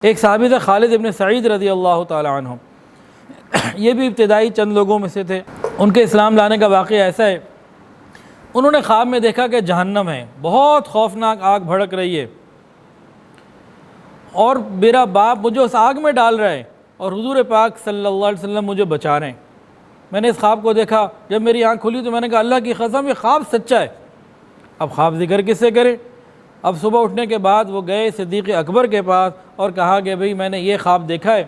ایک صحابی تھے خالد ابن سعید رضی اللہ تعالی عنہ، یہ بھی ابتدائی چند لوگوں میں سے تھے۔ ان کے اسلام لانے کا واقعہ ایسا ہے، انہوں نے خواب میں دیکھا کہ جہنم ہے، بہت خوفناک آگ بھڑک رہی ہے اور میرا باپ مجھے اس آگ میں ڈال رہا ہے اور حضور پاک صلی اللہ علیہ وسلم مجھے بچا رہے ہیں۔ میں نے اس خواب کو دیکھا، جب میری آنکھ کھلی تو میں نے کہا اللہ کی قسم یہ خواب سچا ہے۔ اب خواب ذکر کس سے کریں؟ اب صبح اٹھنے کے بعد وہ گئے صدیق اکبر کے پاس اور کہا کہ بھئی میں نے یہ خواب دیکھا ہے،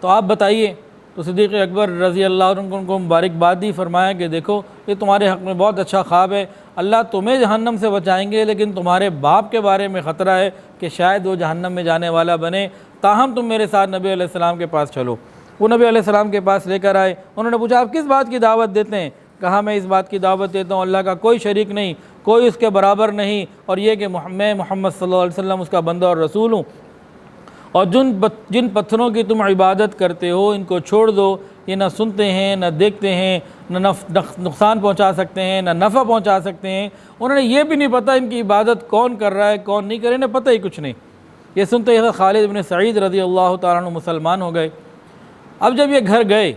تو آپ بتائیے۔ تو صدیق اکبر رضی اللہ عنہ کو مبارکباد دی، فرمایا کہ دیکھو یہ تمہارے حق میں بہت اچھا خواب ہے، اللہ تمہیں جہنم سے بچائیں گے، لیکن تمہارے باپ کے بارے میں خطرہ ہے کہ شاید وہ جہنم میں جانے والا بنے، تاہم تم میرے ساتھ نبی علیہ السلام کے پاس چلو۔ وہ نبی علیہ السلام کے پاس لے کر آئے، انہوں نے پوچھا آپ کس بات کی دعوت دیتے ہیں؟ کہا میں اس بات کی دعوت دیتا ہوں اللہ کا کوئی شریک نہیں، کوئی اس کے برابر نہیں، اور یہ کہ میں محمد صلی اللہ علیہ وسلم اس کا بندہ اور رسول ہوں، اور جن پتھروں کی تم عبادت کرتے ہو ان کو چھوڑ دو، یہ نہ سنتے ہیں نہ دیکھتے ہیں، نہ نقصان پہنچا سکتے ہیں نہ نفع پہنچا سکتے ہیں۔ انہوں نے یہ بھی نہیں پتہ ان کی عبادت کون کر رہا ہے کون نہیں کر رہا، انہیں پتہ ہی کچھ نہیں۔ یہ سنتے ہی خالد بن سعید رضی اللہ تعالیٰ عنہ مسلمان ہو گئے۔ اب جب یہ گھر گئے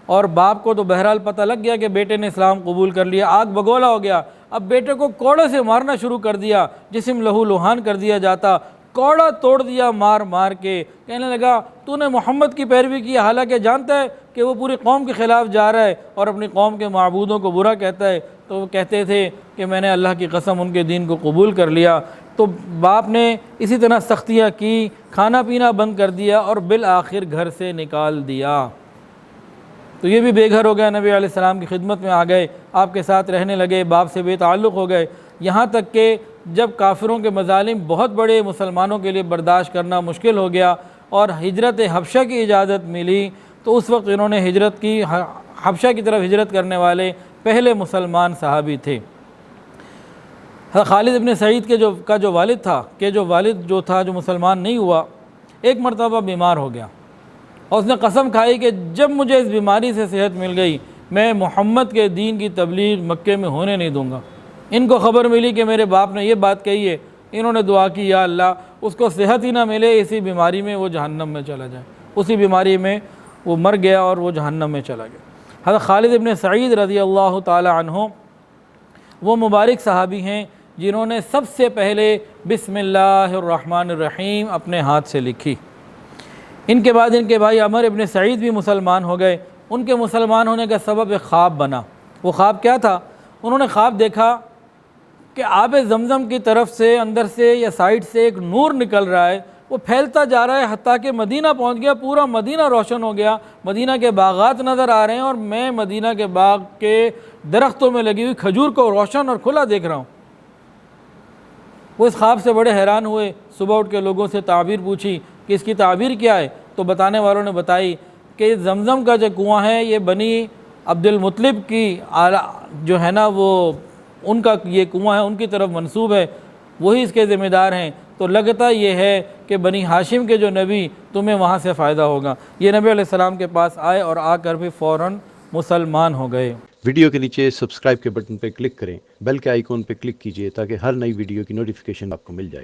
اور باپ کو تو بہرحال پتہ لگ گیا کہ بیٹے نے اسلام قبول کر لیا، آگ بگولا ہو گیا، اب بیٹے کو کوڑے سے مارنا شروع کر دیا، جسم لہو لہان کر دیا جاتا، کوڑا توڑ دیا مار مار کے، کہنے لگا تو نے محمد کی پیروی کی، حالانکہ جانتا ہے کہ وہ پوری قوم کے خلاف جا رہا ہے اور اپنی قوم کے معبودوں کو برا کہتا ہے۔ تو وہ کہتے تھے کہ میں نے اللہ کی قسم ان کے دین کو قبول کر لیا۔ تو باپ نے اسی طرح سختیاں کی، کھانا پینا بند کر دیا اور بالآخر گھر سے نکال دیا۔ تو یہ بھی بے گھر ہو گیا، نبی علیہ السلام کی خدمت میں آ گئے، آپ کے ساتھ رہنے لگے، باپ سے بے تعلق ہو گئے، یہاں تک کہ جب کافروں کے مظالم بہت بڑے مسلمانوں کے لیے برداشت کرنا مشکل ہو گیا اور ہجرت حبشہ کی اجازت ملی، تو اس وقت انہوں نے ہجرت کی، حبشہ کی طرف ہجرت کرنے والے پہلے مسلمان صحابی تھے۔ خالد ابن سعید کا جو والد تھا جو مسلمان نہیں ہوا، ایک مرتبہ بیمار ہو گیا اور اس نے قسم کھائی کہ جب مجھے اس بیماری سے صحت مل گئی میں محمد کے دین کی تبلیغ مکے میں ہونے نہیں دوں گا۔ ان کو خبر ملی کہ میرے باپ نے یہ بات کہی ہے، انہوں نے دعا کی یا اللہ اس کو صحت ہی نہ ملے، اسی بیماری میں وہ جہنم میں چلا جائے۔ اسی بیماری میں وہ مر گیا اور وہ جہنم میں چلا گیا۔ حضرت خالد ابن سعید رضی اللہ تعالی عنہ وہ مبارک صحابی ہیں جنہوں نے سب سے پہلے بسم اللہ الرحمن الرحیم اپنے ہاتھ سے لکھی۔ ان کے بعد ان کے بھائی عمر ابن سعید بھی مسلمان ہو گئے۔ ان کے مسلمان ہونے کا سبب ایک خواب بنا۔ وہ خواب کیا تھا؟ انہوں نے خواب دیکھا کہ آب زمزم کی طرف سے اندر سے یا سائڈ سے ایک نور نکل رہا ہے، وہ پھیلتا جا رہا ہے حتیٰ کہ مدینہ پہنچ گیا، پورا مدینہ روشن ہو گیا، مدینہ کے باغات نظر آ رہے ہیں اور میں مدینہ کے باغ کے درختوں میں لگی ہوئی کھجور کو روشن اور کھلا دیکھ رہا ہوں۔ وہ اس خواب سے بڑے حیران ہوئے، صبح اٹھ کے لوگوں سے تعبیر پوچھی کہ اس کی تعبیر کیا ہے، تو بتانے والوں نے بتائی کہ زمزم کا جو کنواں ہے یہ بنی عبد المطلب کی جو ہے نا وہ ان کا یہ کنواں ہے، ان کی طرف منسوب ہے، وہی اس کے ذمہ دار ہیں، تو لگتا یہ ہے کہ بنی ہاشم کے جو نبی تمہیں وہاں سے فائدہ ہوگا۔ یہ نبی علیہ السلام کے پاس آئے اور آ کر بھی فوراً مسلمان ہو گئے۔ ویڈیو کے نیچے سبسکرائب کے بٹن پہ کلک کریں، بیل کے آئیکن پہ کلک کیجئے تاکہ ہر نئی ویڈیو کی نوٹیفیکیشن آپ کو مل جائے۔